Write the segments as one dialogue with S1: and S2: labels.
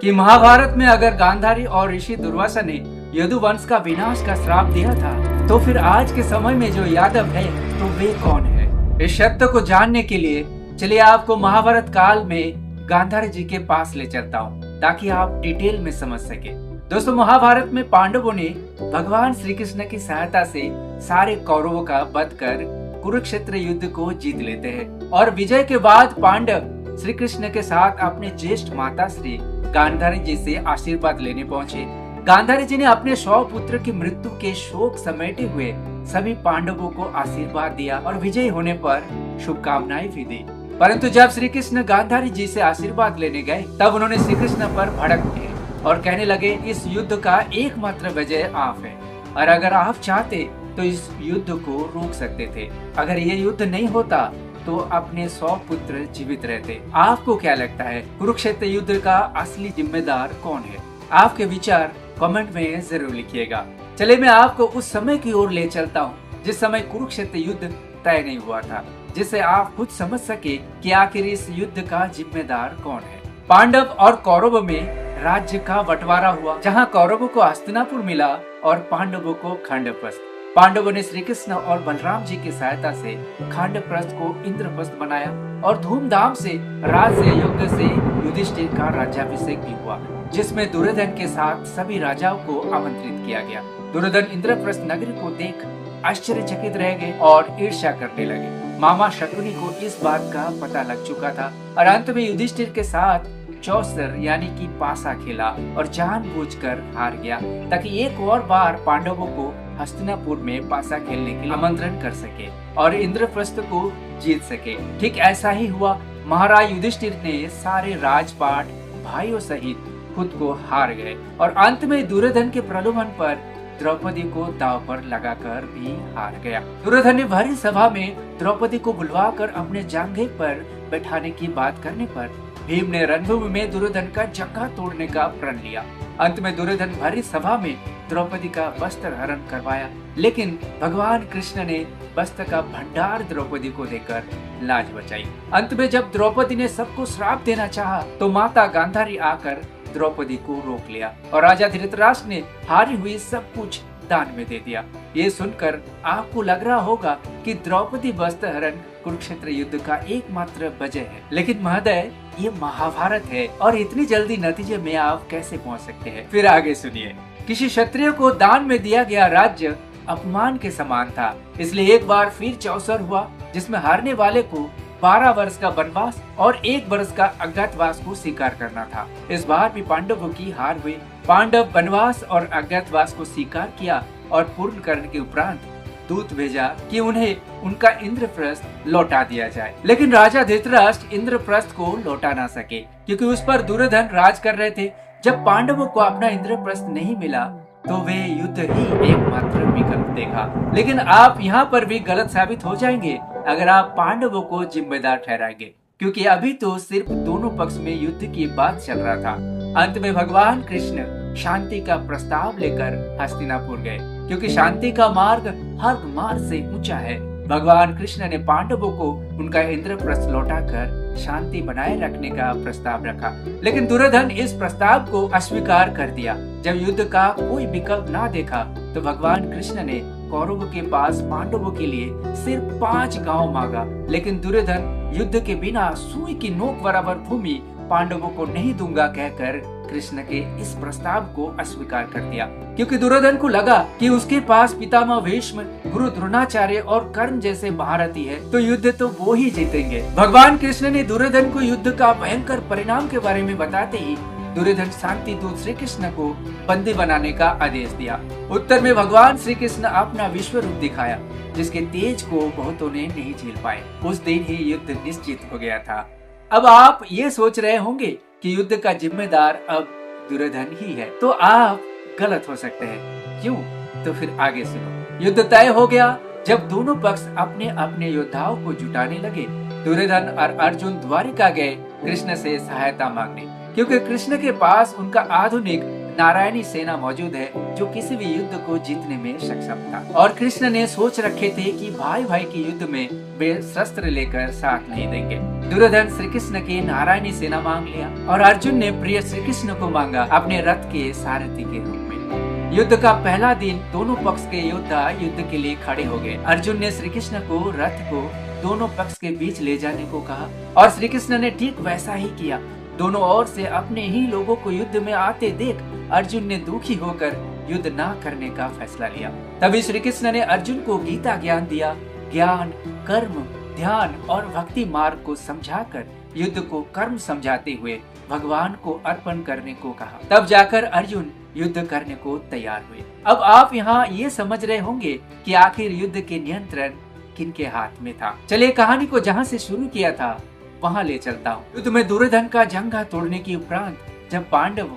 S1: कि महाभारत में अगर गांधारी और ऋषि दुर्वासा ने यदुवंश का विनाश का श्राप दिया था, तो फिर आज के समय में जो यादव है तो वे कौन है? इस सत्य को जानने के लिए चलिए आपको महाभारत काल में गांधारी जी के पास ले चलता हूँ, ताकि आप डिटेल में समझ सके। दोस्तों, महाभारत में पांडवों ने भगवान श्री कृष्ण की सहायता से सारे कौरवों का वध कर कुरुक्षेत्र युद्ध को जीत लेते हैं और विजय के बाद पांडव श्री कृष्ण के साथ अपने ज्येष्ठ माता श्री गांधारी जी से आशीर्वाद लेने पहुंचे। गांधारी जी ने अपने 100 पुत्र की मृत्यु के शोक समेटे हुए सभी पांडवों को आशीर्वाद दिया और विजयी होने पर शुभकामनाएं भी दी। परंतु जब श्री कृष्ण गांधारी जी से आशीर्वाद लेने गए, तब उन्होंने श्री कृष्ण पर भड़क उठे और कहने लगे, इस युद्ध का एकमात्र विजय आप है और अगर आप चाहते तो इस युद्ध को रोक सकते थे। अगर ये युद्ध नहीं होता तो अपने 100 पुत्र जीवित रहते। आपको क्या लगता है, कुरुक्षेत्र युद्ध का असली जिम्मेदार कौन है? आपके विचार कमेंट में जरूर लिखिएगा। चलिए मैं आपको उस समय की ओर ले चलता हूँ जिस समय कुरुक्षेत्र युद्ध तय नहीं हुआ था, जिससे आप खुद समझ सके कि आखिर इस युद्ध का जिम्मेदार कौन है। पांडव और कौरव में राज्य का बंटवारा हुआ, जहाँ कौरवों को हस्तिनापुर मिला और पांडवों को खंडप्रस्थ। पांडवों ने श्री कृष्ण और बलराम जी की सहायता से खंडप्रस्थ को इंद्रप्रस्थ बनाया और धूमधाम से राज्य यज्ञ से युधिष्ठिर का राज्याभिषेक भी हुआ, जिसमें दुर्योधन के साथ सभी राजाओं को आमंत्रित किया गया। दुर्योधन इंद्रप्रस्थ नगरी को देख आश्चर्यचकित रह गए और ईर्ष्या करने लगे। मामा शकुनी को इस बात का पता लग चुका था और अंत में युधिष्ठिर के साथ चौसर यानी कि पासा खेला और जानबूझकर हार गया, ताकि एक और बार पांडवों को हस्तिनापुर में पासा खेलने के लिए आमंत्रण कर सके और इंद्रप्रस्थ को जीत सके। ठीक ऐसा ही हुआ। महाराज युधिष्ठिर ने सारे राजपाट भाइयों सहित खुद को हार गए और अंत में दुर्योधन के प्रलोभन पर द्रौपदी को दांव पर लगाकर भी हार गया। दुर्योधन ने भरी सभा में द्रौपदी को बुलवाकर अपने जांघे पर बैठाने की बात करने पर भीम ने रणभूमि में दुर्योधन का जंघा तोड़ने का प्रण लिया। अंत में दुर्योधन भरी सभा में द्रौपदी का वस्त्र हरण करवाया, लेकिन भगवान कृष्ण ने वस्त्र का भंडार द्रौपदी को देकर लाज बचाई। अंत में जब द्रौपदी ने सबको श्राप देना चाहा, तो माता गांधारी आकर द्रौपदी को रोक लिया और राजा धृतराष्ट्र ने हारी हुई सब कुछ दान में दे दिया। ये सुनकर आपको लग रहा होगा कि द्रौपदी वस्त्र हरण कुरुक्षेत्र युद्ध का एकमात्र वजह है, लेकिन महोदय ये महाभारत है और इतनी जल्दी नतीजे में आप कैसे पहुंच सकते हैं? फिर आगे सुनिए। किसी क्षत्रिय को दान में दिया गया राज्य अपमान के समान था, इसलिए एक बार फिर चौसर हुआ, जिसमें हारने वाले को 12 वर्ष का वनवास और 1 वर्ष का अज्ञातवास को स्वीकार करना था। इस बार भी पांडवों की हार हुई। पांडव वनवास और अज्ञातवास को स्वीकार किया और पूर्ण करने के उपरांत दूत भेजा कि उन्हें उनका इंद्रप्रस्थ लौटा दिया जाए, लेकिन राजा धृतराष्ट्र इंद्रप्रस्थ को लौटा ना सके, क्योंकि उस पर दुर्योधन राज कर रहे थे। जब पांडवों को अपना इंद्रप्रस्थ नहीं मिला, तो वे युद्ध ही एकमात्र विकल्प देखा। लेकिन आप यहाँ पर भी गलत साबित हो जाएंगे अगर आप पांडवों को जिम्मेदार ठहराएंगे, क्योंकि अभी तो सिर्फ दोनों पक्ष में युद्ध की बात चल रहा था। अंत में भगवान कृष्ण शांति का प्रस्ताव लेकर हस्तिनापुर गए, क्योंकि शांति का मार्ग हर मार्ग से ऊंचा है। भगवान कृष्ण ने पांडवों को उनका इंद्रप्रस्थ लौटाकर शांति बनाए रखने का प्रस्ताव रखा, लेकिन दुर्योधन इस प्रस्ताव को अस्वीकार कर दिया। जब युद्ध का कोई विकल्प ना देखा, तो भगवान कृष्ण ने कौरवों के पास पांडवों के लिए सिर्फ 5 गांव मांगा, लेकिन दुर्योधन युद्ध के बिना सुई की नोक बराबर भूमि पांडवों को नहीं दूंगा कहकर कृष्ण के इस प्रस्ताव को अस्वीकार कर दिया, क्योंकि दुर्योधन को लगा कि उसके पास पितामह भीष्म, गुरु द्रोणाचार्य और कर्ण जैसे महारथी है, तो युद्ध तो वो ही जीतेंगे। भगवान कृष्ण ने दुर्योधन को युद्ध का भयंकर परिणाम के बारे में बताते ही दुर्योधन शांति दूत श्री कृष्ण को बंदी बनाने का आदेश दिया। उत्तर में भगवान श्री कृष्ण अपना विश्व रूप दिखाया, जिसके तेज को बहुतों ने नहीं झेल पाए। उस दिन ही युद्ध निश्चित हो गया था। अब आप ये सोच रहे होंगे कि युद्ध का जिम्मेदार अब दुर्योधन ही है, तो आप गलत हो सकते हैं। क्यों? तो फिर आगे सुनो। युद्ध तय हो गया जब दोनों पक्ष अपने अपने योद्धाओं को जुटाने लगे। दुर्योधन और अर्जुन द्वारिका गए कृष्ण से सहायता मांगने, क्योंकि कृष्ण के पास उनका आधुनिक नारायणी सेना मौजूद है जो किसी भी युद्ध को जीतने में सक्षम था। और कृष्ण ने सोच रखे थे कि भाई भाई के युद्ध में वे शस्त्र लेकर साथ नहीं देंगे। दुर्योधन श्री कृष्ण की नारायणी सेना मांग लिया और अर्जुन ने प्रिय श्री कृष्ण को मांगा अपने रथ के सारथी के रूप में। युद्ध का पहला दिन दोनों पक्ष के योद्धा युद्ध के लिए खड़े हो गए। अर्जुन ने श्री कृष्ण को रथ को दोनों पक्ष के बीच ले जाने को कहा और श्री कृष्ण ने ठीक वैसा ही किया। दोनों ओर से अपने ही लोगों को युद्ध में आते देख अर्जुन ने दुखी होकर युद्ध ना करने का फैसला लिया। तभी श्री कृष्ण ने अर्जुन को गीता ज्ञान दिया। ज्ञान, कर्म, ध्यान और भक्ति मार्ग को समझाकर युद्ध को कर्म समझाते हुए भगवान को अर्पण करने को कहा। तब जाकर अर्जुन युद्ध करने को तैयार हुए। अब आप यहाँ ये समझ रहे होंगे कि आखिर युद्ध के नियंत्रण किनके हाथ में था। चलिए कहानी को जहाँ से शुरू किया था वहाँ ले चलता हूँ। युद्ध में दुर्योधन का जंघा तोड़ने के उपरांत जब पांडव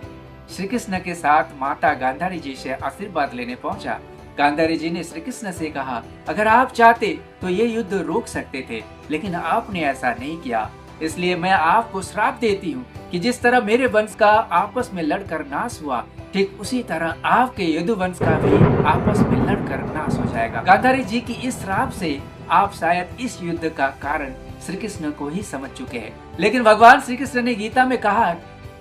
S1: श्री कृष्ण के साथ माता गांधारी जी से आशीर्वाद लेने पहुंचा, गांधारी जी ने श्री कृष्ण से कहा, अगर आप चाहते तो ये युद्ध रोक सकते थे, लेकिन आपने ऐसा नहीं किया। इसलिए मैं आपको श्राप देती हूँ कि जिस तरह मेरे वंश का आपस में लड़कर नाश हुआ, ठीक उसी तरह आपके यदुवंश का भी आपस में लड़कर नाश हो जाएगा। गांधारी जी की इस श्राप से आप शायद इस युद्ध का कारण श्री कृष्ण को ही समझ चुके हैं, लेकिन भगवान श्री कृष्ण ने गीता में कहा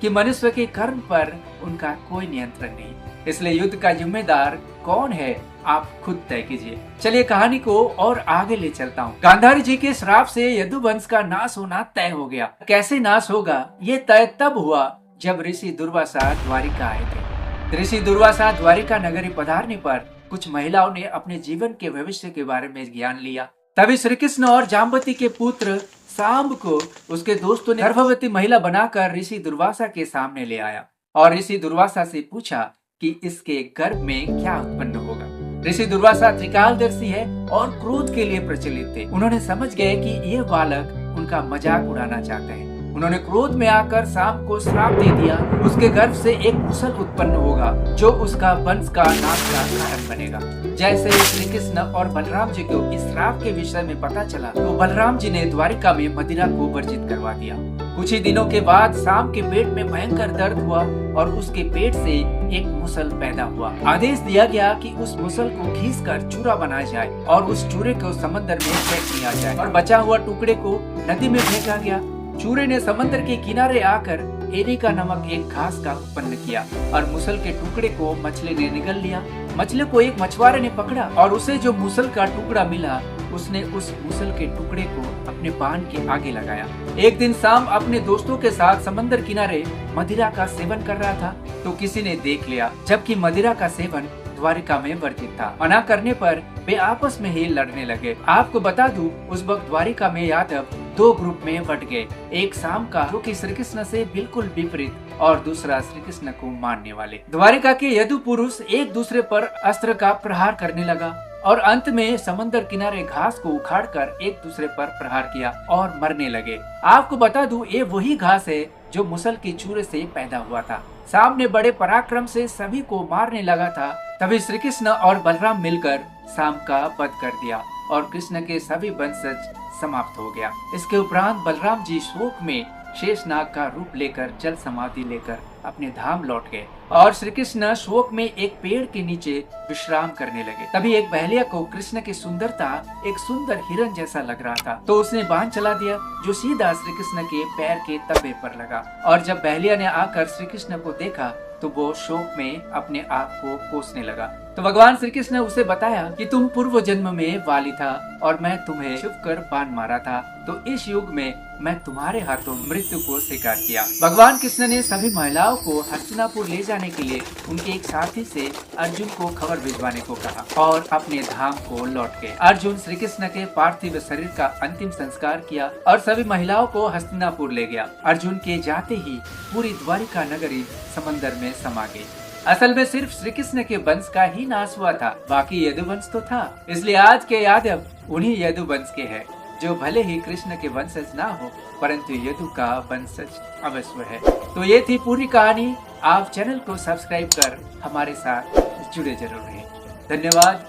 S1: कि मनुष्य के कर्म पर उनका कोई नियंत्रण नहीं, इसलिए युद्ध का जिम्मेदार कौन है आप खुद तय कीजिए। चलिए कहानी को और आगे ले चलता हूँ। गांधारी जी के श्राप से यदुवंश का नाश होना तय हो गया। कैसे नाश होगा ये तय तब हुआ जब ऋषि दुर्वासा द्वारिका आए थे। ऋषि दुर्वासा द्वारिका नगरी पधारने पर कुछ महिलाओं ने अपने जीवन के भविष्य के बारे में ज्ञान लिया। तभी श्री कृष्ण और जाम्बती के पुत्र सांब को उसके दोस्तों ने गर्भवती महिला बनाकर ऋषि दुर्वासा के सामने ले आया और ऋषि दुर्वासा से पूछा कि इसके गर्भ में क्या उत्पन्न होगा। ऋषि दुर्वासा त्रिकालदर्शी है और क्रोध के लिए प्रचलित थे। उन्होंने समझ गए कि ये बालक उनका मजाक उड़ाना चाहते हैं। उन्होंने क्रोध में आकर सांप को श्राप दे दिया। उसके गर्भ से एक मुसल उत्पन्न होगा जो उसका वंश का नाश का कारण बनेगा। जैसे श्री कृष्ण और बलराम जी को इस श्राप के विषय में पता चला तो बलराम जी ने द्वारिका में मदिरा को वर्जित करवा दिया। कुछ ही दिनों के बाद सांप के पेट में भयंकर दर्द हुआ और उसके पेट से एक मुसल पैदा हुआ। आदेश दिया गया कि उस मुसल को घीसकर चूरा बनाया जाए और उस चूरे को समंदर में फेंक दिया जाए और बचा हुआ टुकड़े को नदी में फेंका गया। चूरे ने समंदर के किनारे आकर एरिका नामक एक घास का उत्पन्न किया और मुसल के टुकड़े को मछली ने निगल लिया। मछली को एक मछुआरे ने पकड़ा और उसे जो मुसल का टुकड़ा मिला उसने उस मुसल के टुकड़े को अपने बाण के आगे लगाया। एक दिन शाम अपने दोस्तों के साथ समंदर किनारे मदिरा का सेवन कर रहा था तो किसी ने देख लिया, जबकि मदिरा का सेवन द्वारिका में वर्जित था। मना करने पर वे आपस में ही लड़ने लगे। आपको बता दूं, उस वक्त द्वारिका में यादव दो ग्रुप में बट गए। एक शाम का जो कि श्री कृष्ण से बिल्कुल विपरीत और दूसरा श्री कृष्ण को मानने वाले। द्वारिका के यदु पुरुष एक दूसरे पर अस्त्र का प्रहार करने लगा और अंत में समंदर किनारे घास को उखाड़कर एक दूसरे पर प्रहार किया और मरने लगे। आपको बता दूं, ये वही घास है जो मुसल के चूरे से पैदा हुआ था। सामने बड़े पराक्रम से सभी को मारने लगा था। तभी श्री कृष्ण और बलराम मिलकर शाम का वध कर दिया और कृष्ण के सभी वंशज समाप्त हो गया। इसके उपरांत बलराम जी शोक में शेषनाग का रूप लेकर जल समाधि लेकर अपने धाम लौट गए और श्री कृष्ण शोक में एक पेड़ के नीचे विश्राम करने लगे। तभी एक बहलिया को कृष्ण की सुंदरता एक सुंदर हिरन जैसा लग रहा था तो उसने बाण चला दिया जो सीधा श्री कृष्ण के पैर के तबे पर लगा। और जब बहलिया ने आकर श्री कृष्ण को देखा तो वो शोक में अपने आप को कोसने लगा। तो भगवान श्री कृष्ण ने उसे बताया कि तुम पूर्व जन्म में वाली था और मैं तुम्हें छुप कर बाण मारा था, तो इस युग में मैं तुम्हारे हाथों मृत्यु को स्वीकार किया। भगवान कृष्ण ने सभी महिलाओं को हस्तिनापुर ले जाने के लिए उनके एक साथी से अर्जुन को खबर भिजवाने को कहा और अपने धाम को लौट गए। अर्जुन श्री कृष्ण के पार्थिव शरीर का अंतिम संस्कार किया और सभी महिलाओं को हस्तिनापुर ले गया। अर्जुन के जाते ही पूरी द्वारिका नगरी समंदर में समा गई। असल में सिर्फ श्री कृष्ण के वंश का ही नाश हुआ था, बाकी यदुवंश तो था। इसलिए आज के यादव उन्हीं यदुवंश के हैं, जो भले ही कृष्ण के वंशज ना हो परंतु यदु का वंशज अवश्य है। तो ये थी पूरी कहानी। आप चैनल को सब्सक्राइब कर हमारे साथ जुड़े जरूर रहें। धन्यवाद।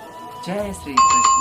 S1: जय श्री कृष्ण।